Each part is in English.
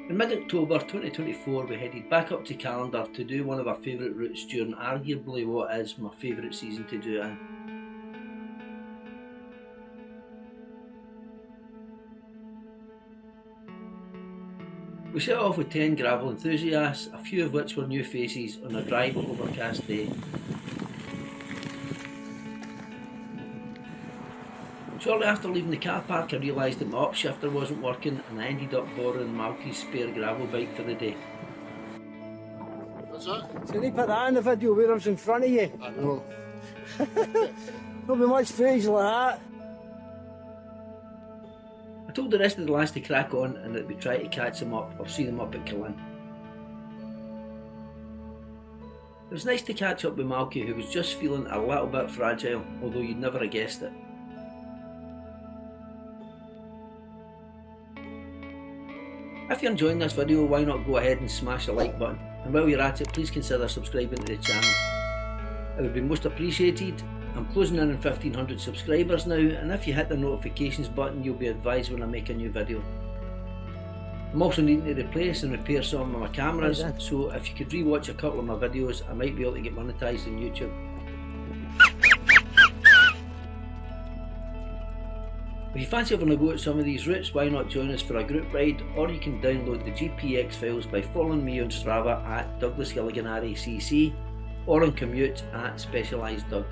In mid-October 2024 we headed back up to Callander to do one of our favourite routes during arguably what is my favourite season to do it in. We set off with 10 gravel enthusiasts, a few of which were new faces, on a dry but overcast day. Shortly after leaving the car park I realised that my upshifter wasn't working and I ended up borrowing Malky's spare gravel bike for the day. What's that? So they put that in the video where I was in front of you. I know. There'll be much footage like that. I told the rest of the lads to crack on and that we'd try to catch them up or see them up at Killin. It was nice to catch up with Malky, who was just feeling a little bit fragile, although you'd never have guessed it. If you're enjoying this video, why not go ahead and smash the like button, and while you're at it please consider subscribing to the channel. It would be most appreciated. I'm closing in on 1500 subscribers now, and if you hit the notifications button you'll be advised when I make a new video. I'm also needing to replace and repair some of my cameras, so if you could re-watch a couple of my videos I might be able to get monetised on YouTube. If you fancy having a go at some of these routes, why not join us for a group ride, or you can download the GPX files by following me on Strava at Douglas Gilligan RACC or on Commute at Specialised Doug.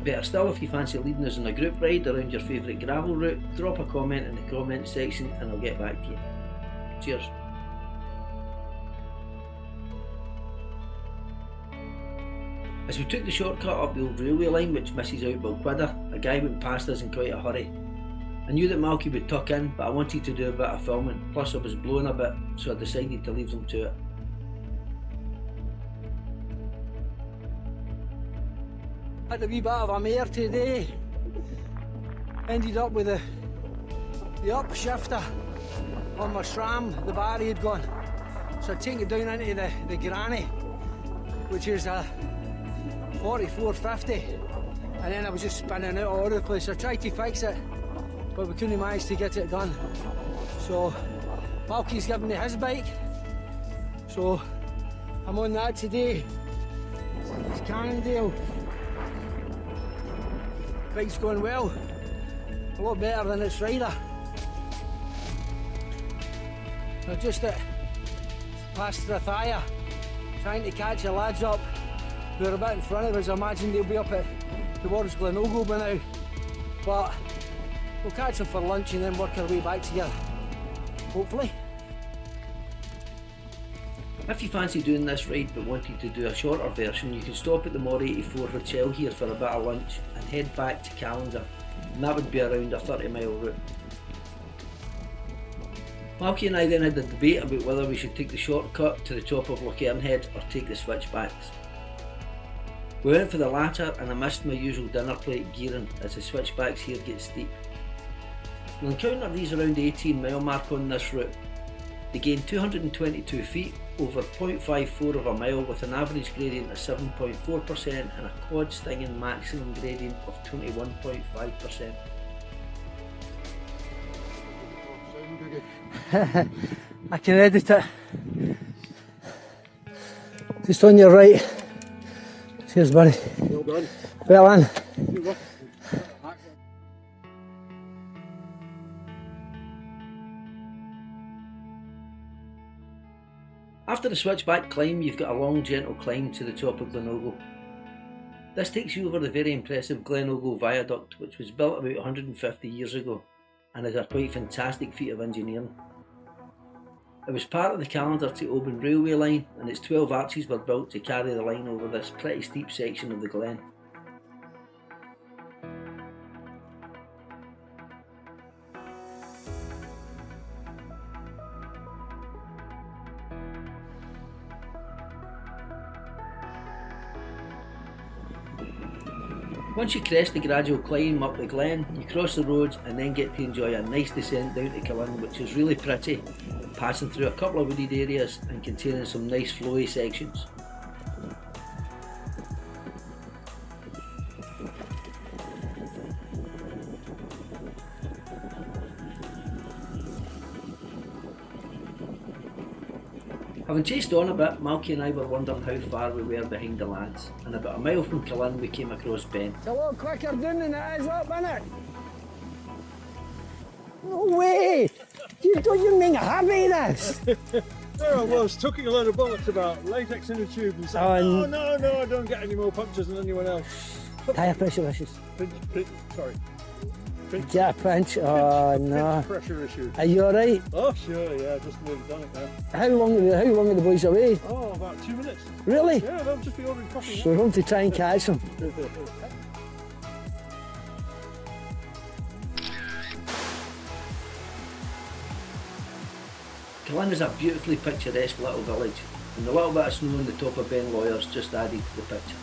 Better still, if you fancy leading us on a group ride around your favourite gravel route, drop a comment in the comment section and I'll get back to you. Cheers. As we took the shortcut up the old railway line which misses out Balquidder, a guy went past us in quite a hurry. I knew that Malky would tuck in, but I wanted to do a bit of filming, plus I was blowing a bit, so I decided to leave them to it. Had a wee bit of a mare today. Ended up with the upshifter on my SRAM, the battery had gone. So I take it down into the granny, which is a 4450, and then I was just spinning out all over the place. I tried to fix it, but we couldn't manage to get it done. So Malky's given me his bike, so I'm on that today. It's Callander. Bike's going well, a lot better than its rider. We're just at past Strathaya, trying to catch the lads up who are a bit in front of us. I imagine they'll be up towards Glenogo by now, but we'll catch them for lunch and then work our way back together, hopefully. If you fancy doing this ride but wanted to do a shorter version, you can stop at the More 84 Hotel here for a bit of lunch and head back to Callander, and that would be around a 30-mile route. Malky and I then had a debate about whether we should take the shortcut to the top of Lochernhead or take the switchbacks. We went for the latter and I missed my usual dinner plate gearing as the switchbacks here get steep. We'll encounter these around the 18-mile mark on this route. They gain 222 feet over 0.54 of a mile with an average gradient of 7.4% and a quad stinging maximum gradient of 21.5%. I can edit it. Just on your right. Cheers, buddy. Well done. Well done. Good work. After the switchback climb, you've got a long gentle climb to the top of Glenogo. This takes you over the very impressive Glenogo Viaduct, which was built about 150 years ago and is a quite fantastic feat of engineering. It was part of the Callander to Oban railway line, and its 12 arches were built to carry the line over this pretty steep section of the glen. Once you crest the gradual climb up the glen, you cross the roads and then get to enjoy a nice descent down to Killin, which is really pretty, passing through a couple of wooded areas and containing some nice flowy sections. Having chased on a bit, Malky and I were wondering how far we were behind the lads, and about a mile from Killin we came across Ben. It's a lot quicker down than it is up, isn't it? No way! Don't you mean happy this? There I was, talking a load of bollocks about latex in a tube and saying, oh no, I don't get any more punctures than anyone else. Tyre pressure issues. Sorry. Yeah, pinch. Oh no. Pressure issue. Are you alright? Oh sure, yeah, just nearly done it now. How long are the boys away? Oh, about 2 minutes. Really? Yeah, they'll just be ordering coffee now. We're home to try and catch them. Killin is a beautifully picturesque little village, and the little bit of snow on the top of Ben Lawyers just added to the picture.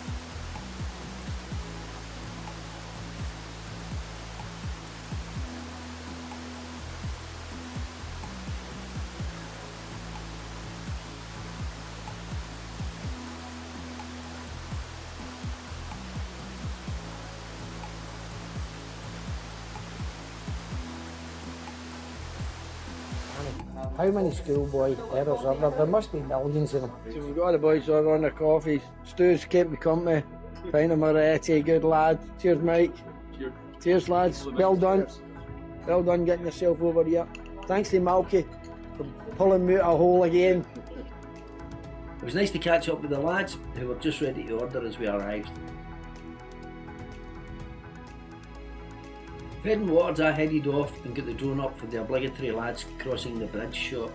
How many schoolboy errors are there? There must be millions of them. So we've got the boys all on their coffees. Stu's kept me company. Pint of Moretti, good lad. Cheers, Mike. Cheers. Cheers, lads. Well done. Well done getting yourself over here. Thanks to Malky for pulling me out a hole again. It was nice to catch up with the lads, who were just ready to order as we arrived. Heading waterwards, I headed off and got the drone up for the obligatory lads crossing the bridge shot.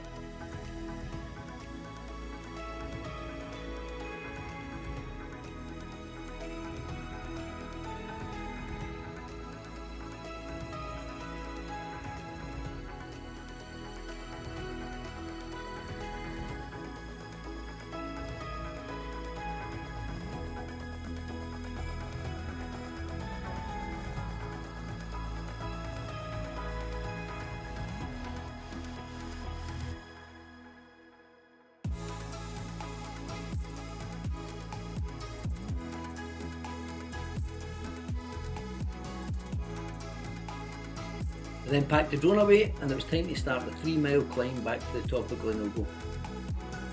I then packed the drone away and it was time to start the 3-mile climb back to the top of Glenorgo.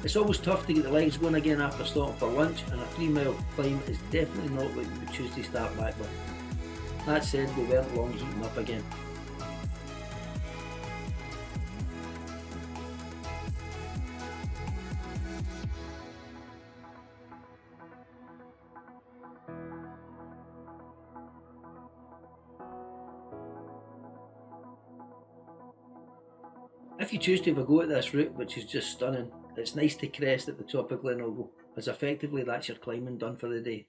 It's always tough to get the legs going again after stopping for lunch, and a 3-mile climb is definitely not what you would choose to start back with. That said, we weren't long heating up again. If you choose to have a go at this route, which is just stunning, it's nice to crest at the top of Glenorgo, as effectively that's your climbing done for the day.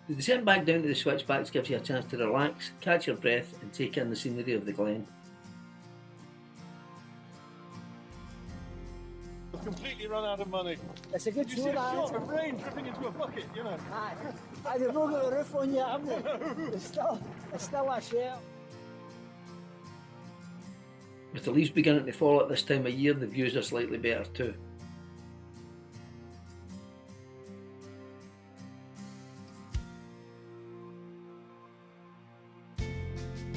The descent back down to the switchbacks gives you a chance to relax, catch your breath and take in the scenery of the glen. I've completely run out of money. It's a good You see tour, a that. shot of rain dripping into a bucket, you know. Aye. They've not got a roof on yet, have they? It's still a shell. With the leaves beginning to fall at this time of year, the views are slightly better too.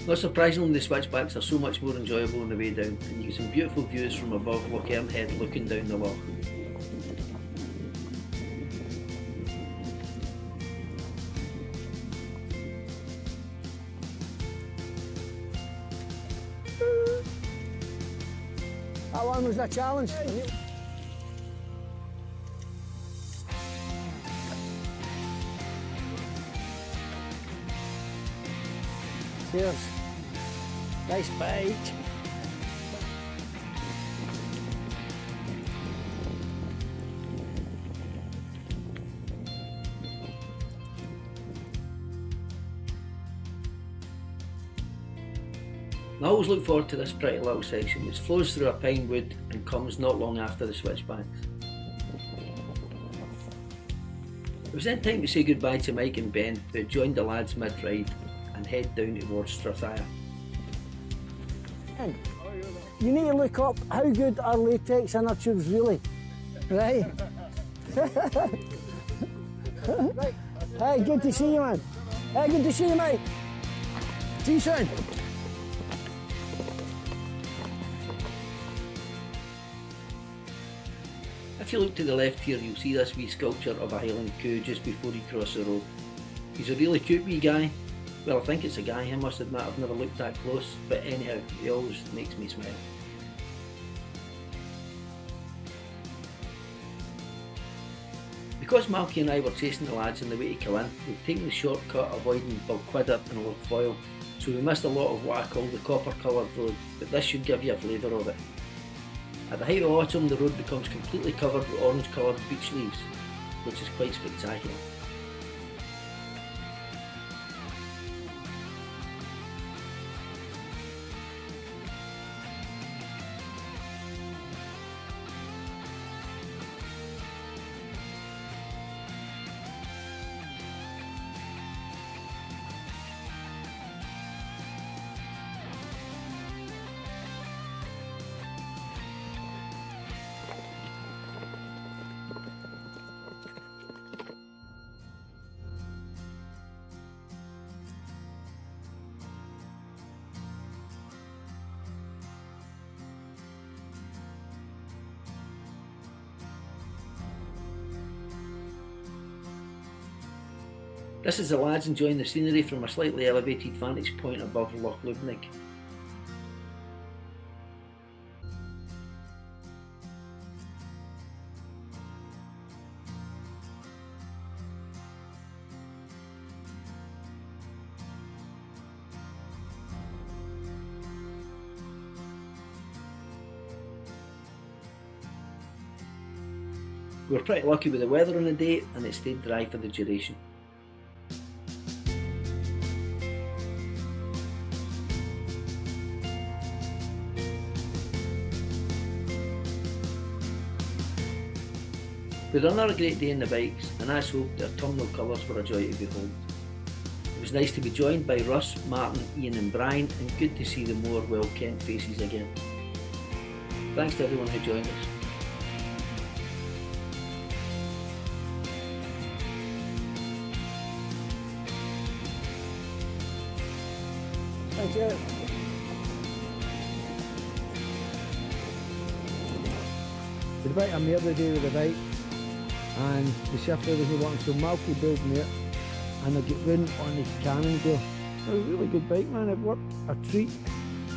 Not surprisingly, the switchbacks are so much more enjoyable on the way down, and you get some beautiful views from above Loch Head looking down the loch. That one was a challenge. Cheers. Nice bite. I always look forward to this pretty little section, which flows through a pine wood and comes not long after the switchbacks. It was then time to say goodbye to Mike and Ben, who had joined the lads mid-ride and head down towards Strathire. Oh You need to look up how good are latex inner tubes really, right? Hey, good to see you, man. Hey, good to see you, mate. See you soon. If you look to the left here, you'll see this wee sculpture of a Highland coo just before you cross the road. He's a really cute wee guy. Well, I think it's a guy, I must admit, I've never looked that close, but anyhow, he always makes me smile. Because Malky and I were chasing the lads on the way to Killin, we've taken the shortcut avoiding Balquidder and Loch Foyle, so we missed a lot of what I call the copper coloured road, but this should give you a flavour of it. At the height of autumn, the road becomes completely covered with orange coloured beech leaves, which is quite spectacular. This is the lads enjoying the scenery from a slightly elevated vantage point above Loch Lubnig. We were pretty lucky with the weather on the day and it stayed dry for the duration. We had another great day in the bikes, and as hoped, the autumnal colours were a joy to behold. It was nice to be joined by Russ, Martin, Ian and Brian, and good to see the more well-kent faces again. Thanks to everyone who joined us. Thank you. We're about a mare today with the bike, and the shifter was wanting, so Malky built mare, and I get round on the Callander. It was a really good bike, man. It worked a treat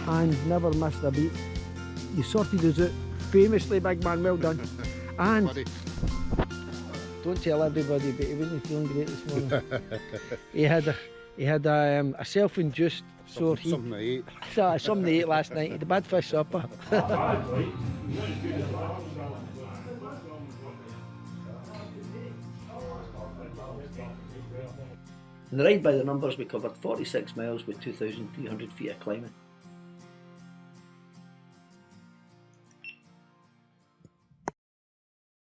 and never missed a beat. You sorted us out famously, big man. Well done. And don't tell everybody, but he wasn't feeling great this morning. he had a self-induced sore heat. Something to eat. Something to eat last night. He had a bad fish supper. In the ride by the numbers, we covered 46 miles with 2,300 feet of climbing.